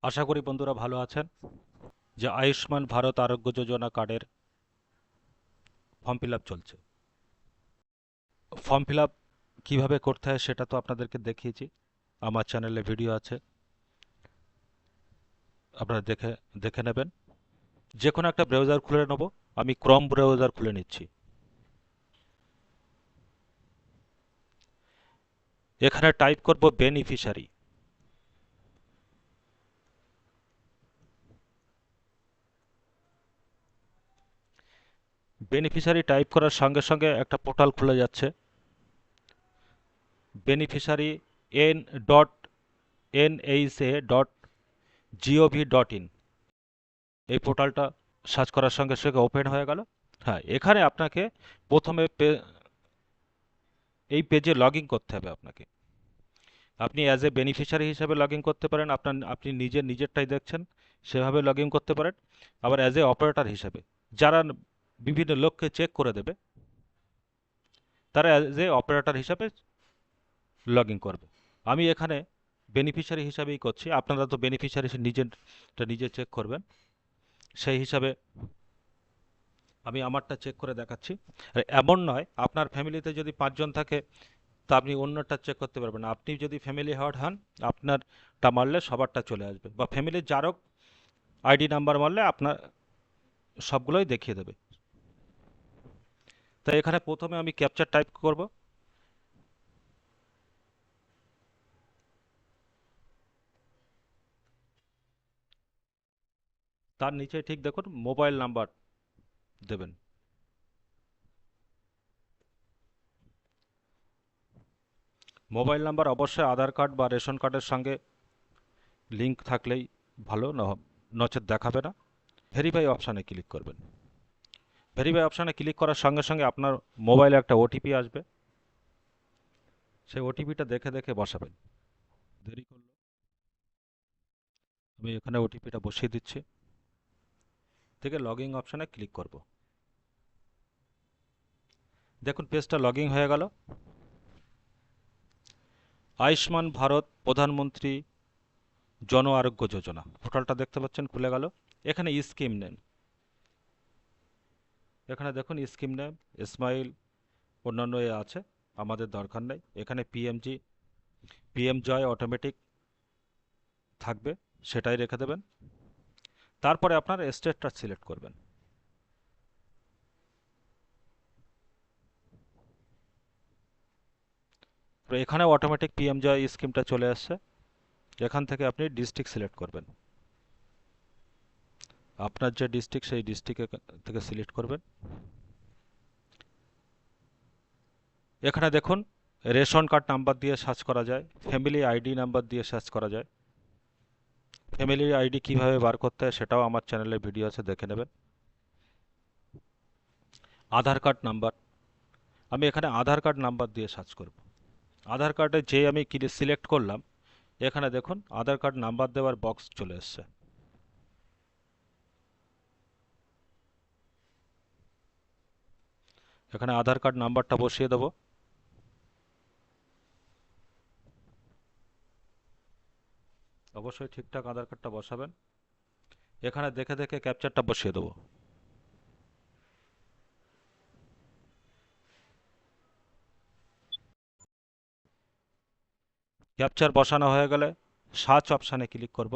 আশা করি বন্ধুরা ভালো আছেন। যে আয়ুষ্মান ভারত আরোগ্য যোজনা কার্ডের ফর্ম ফিল আপ চলছে। ফর্ম ফিল আপ কীভাবে করতে হয় সেটা তো আপনাদেরকে দেখিয়েছি। আমার চ্যানেলে ভিডিও আছে, আপনারা দেখে দেখে নেবেন। যে কোনো একটা ব্রাউজার খুলে নেব। আমি ক্রোম ব্রাউজার খুলে নিচ্ছি। এখানে টাইপ করব বেনিফিশিয়ারি। বেনিফিশিয়ারি টাইপ করার সঙ্গে সঙ্গে একটা পোর্টাল খুলে যাচ্ছে। বেনিফিশিয়ারি n.nha.gov.in, এই পোর্টালটা সার্চ করার সঙ্গে সঙ্গে ওপেন হয়ে গেল। হ্যাঁ, এখানে আপনাকে প্রথমে এই পেজে লগ ইন করতে হবে আপনাকে। আপনি অ্যাজ এ বেনিফিশিয়ারি হিসেবে লগ ইন করতে পারেন, আপনি নিজেরটাই দেখছেন সেভাবে লগ ইন করতে পারেন। আবার অ্যাজ এ অপারেটর হিসেবে যারা বিভিন্ন লোককে চেক করে দেবে, তারা অ্যাজ এ অপারেটর হিসাবে লগ ইন করবে। আমি এখানে বেনিফিশিয়ারি হিসাবেই করছি। আপনারা তো বেনিফিশিয়ারি নিজে চেক করবেন, সেই হিসাবে আমি আমারটা চেক করে দেখাচ্ছি। আর এমন নয়, আপনার ফ্যামিলিতে যদি 5 জন থাকে তা আপনি অন্যটা চেক করতে পারবেন না। আপনি যদি ফ্যামিলি হেড হন, আপনারটা মারলে সবারটা চলে আসবে, বা ফ্যামিলির যারও আইডি নাম্বার মারলে আপনার সবগুলোই দেখিয়ে দেবে। তাই এখানে প্রথমে আমি ক্যাপচার টাইপ করব। তার নিচে ঠিক দেখুন মোবাইল নাম্বার দেবেন। মোবাইল নাম্বার অবশ্যই আধার কার্ড বা রেশন কার্ডের সঙ্গে লিঙ্ক থাকলেই ভালো, নচেত দেখাবে না। ভেরিফাই অপশানে ক্লিক করবেন। ভেরিফাই অপশানে ক্লিক করার সঙ্গে সঙ্গে আপনার মোবাইলে একটা ওটিপি আসবে। সেই ওটিপিটা দেখে দেখে বসাবেন। দেরি করলো, আমি এখানে ওটিপিটা বসিয়ে দিচ্ছি। থেকে লগ ইন অপশানে ক্লিক করব। দেখুন পেজটা লগ ইন হয়ে গেল। আয়ুষ্মান ভারত প্রধানমন্ত্রী জন আরোগ্য যোজনা পোর্টালটা দেখতে পাচ্ছেন, খুলে গেল। এখানে স্কিম নেম, এখানে দেখুন স্কিম নেম স্মাইল, অন্যান্য এ আছে, আমাদের দরকার নেই। এখানে পিএম জয় অটোমেটিক থাকবে, সেটাই রেখে দেবেন। তারপরে আপনার স্টেটটা সিলেক্ট করবেন। তো এখানে অটোমেটিক পিএম জয় স্কিমটা চলে আসছে। এখান থেকে আপনি ডিস্ট্রিক্ট সিলেক্ট করবেন। আপনার যে ডিস্ট্রিক্ট সেই ডিস্ট্রিক্ট থেকে সিলেক্ট করবেন। এখানে দেখুন রেশন কার্ড নাম্বার দিয়ে সার্চ করা যায়, ফ্যামিলি আইডি নাম্বার দিয়ে সার্চ করা যায়। ফ্যামিলি আইডি কিভাবে বার করতে হয় সেটাও আমার চ্যানেলে ভিডিও আছে, দেখে নেবেন। আধার কার্ড নাম্বার, আমি এখানে আধার কার্ড নাম্বার দিয়ে সার্চ করব। আধার কার্ডে যে আমি সিলেক্ট করলাম, এখানে দেখুন আধার কার্ড নাম্বার দেওয়ার বক্স চলে এসছে। এখানে আধার কার্ড নাম্বারটা বসিয়ে দেবো। অবশ্যই ঠিকঠাক আধার কার্ডটা বসাবেন। এখানে দেখে দেখে ক্যাপচারটা বসিয়ে দেবো। ক্যাপচার বসানো হয়ে গেলে সার্চ অপশানে ক্লিক করব।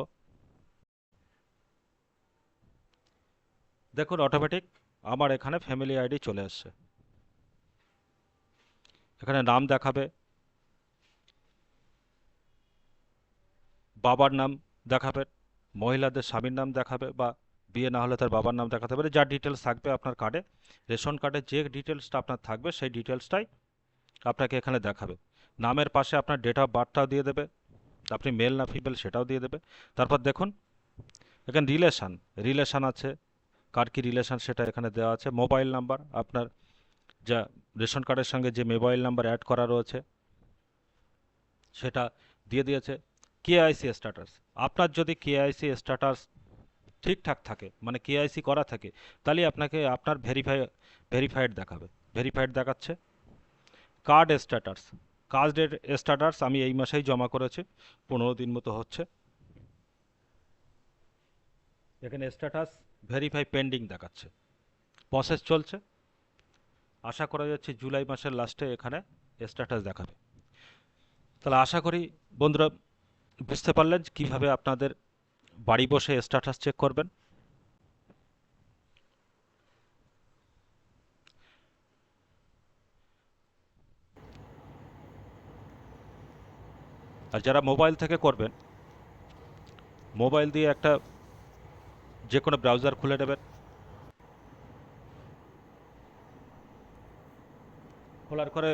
দেখুন অটোমেটিক আমার এখানে ফ্যামিলি আইডি চলে আসছে। এখানে নাম দেখাবে, বাবার নাম দেখাবে, মহিলাদের স্বামীর নাম দেখাবে, বা বিয়ে না হলে তার বাবার নাম দেখাতে পারে। যা ডিটেলস থাকবে আপনার কার্ডে, রেশন কার্ডে যে ডিটেলসটা আপনার থাকবে সেই ডিটেলসটাই আপনাকে এখানে দেখাবে। নামের পাশে আপনার ডেট অফ বার্থটাও দিয়ে দেবে, আপনি মেল না ফিমেল সেটাও দিয়ে দেবে। তারপর দেখুন এখানে রিলেশান আছে, কার কি রিলেশান সেটা এখানে দেওয়া আছে। মোবাইল নাম্বার, আপনার যা রেশন কার্ডের সঙ্গে যে মোবাইল নাম্বার অ্যাড করা রয়েছে সেটা দিয়ে দিয়েছে। কেআইসি স্ট্যাটাস, আপনার যদি কেআইসি স্ট্যাটাস ঠিকঠাক থাকে, মানে কেআইসি করা থাকে, তাহলে আপনাকে আপনার ভেরিফাইড দেখাবে। ভেরিফাইড দেখাচ্ছে। কার্ড স্ট্যাটাস, কার্ডের স্ট্যাটাস আমি এই মাসেই জমা করেছি, 15 দিন মতো হচ্ছে। এখানে স্ট্যাটাস ভেরিফাই পেন্ডিং দেখাচ্ছে, প্রসেস চলছে। আশা করা যাচ্ছে জুলাই মাসের লাস্টে এখানে স্ট্যাটাস দেখাবে। তাহলে আশা করি বন্ধুরা বুঝতে পারলেন কিভাবে আপনাদের বাড়ি বসে স্ট্যাটাস চেক করবেন। আর যারা মোবাইল থেকে করবেন, মোবাইল দিয়ে একটা যে কোনো ব্রাউজার খুলে নেবেন, খোলার করে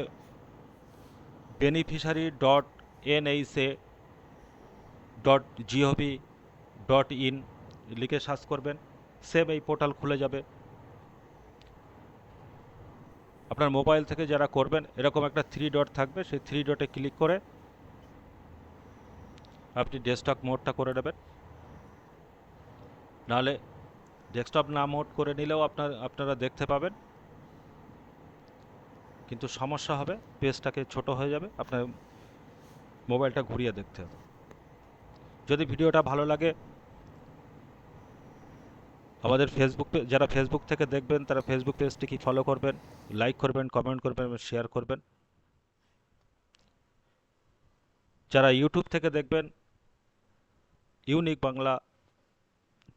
beneficiary dot NHA dot GOV dot in লিখে সার্চ করবেন, সেম এই পোর্টাল খুলে যাবে। আপনার মোবাইল থেকে যারা করবেন এরকম একটা থ্রি ডট থাকবে, সেই থ্রি ডটে ক্লিক করে আপনি ডেস্কটপ মোডটা করে নেবেন। নাহলে ডেস্কটপ না মোড করে নিলেও আপনারা দেখতে পাবেন, কিন্তু সমস্যা হবে, পেজটাকে ছোট হয়ে যাবে, আপনার মোবাইলটা ঘুরিয়ে দেখতে হবে। যদি ভিডিওটা ভালো লাগে আমাদের যারা ফেসবুক থেকে দেখবেন তারা ফেসবুক পেজটিকে ফলো করবেন, লাইক করবেন, কমেন্ট করবেন এবং শেয়ার করবেন। যারা ইউটিউব থেকে দেখবেন ইউনিক বাংলা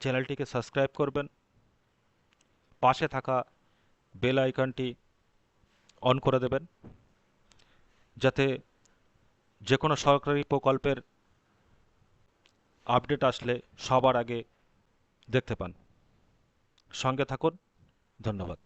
চ্যানেলটিকে সাবস্ক্রাইব করবেন, পাশে থাকা বেল আইকনটি অন করে দেবেন, যাতে যে কোনো সরকারি প্রকল্পের আপডেট আসলে সবার আগে দেখতে পান। সঙ্গে থাকুন। ধন্যবাদ।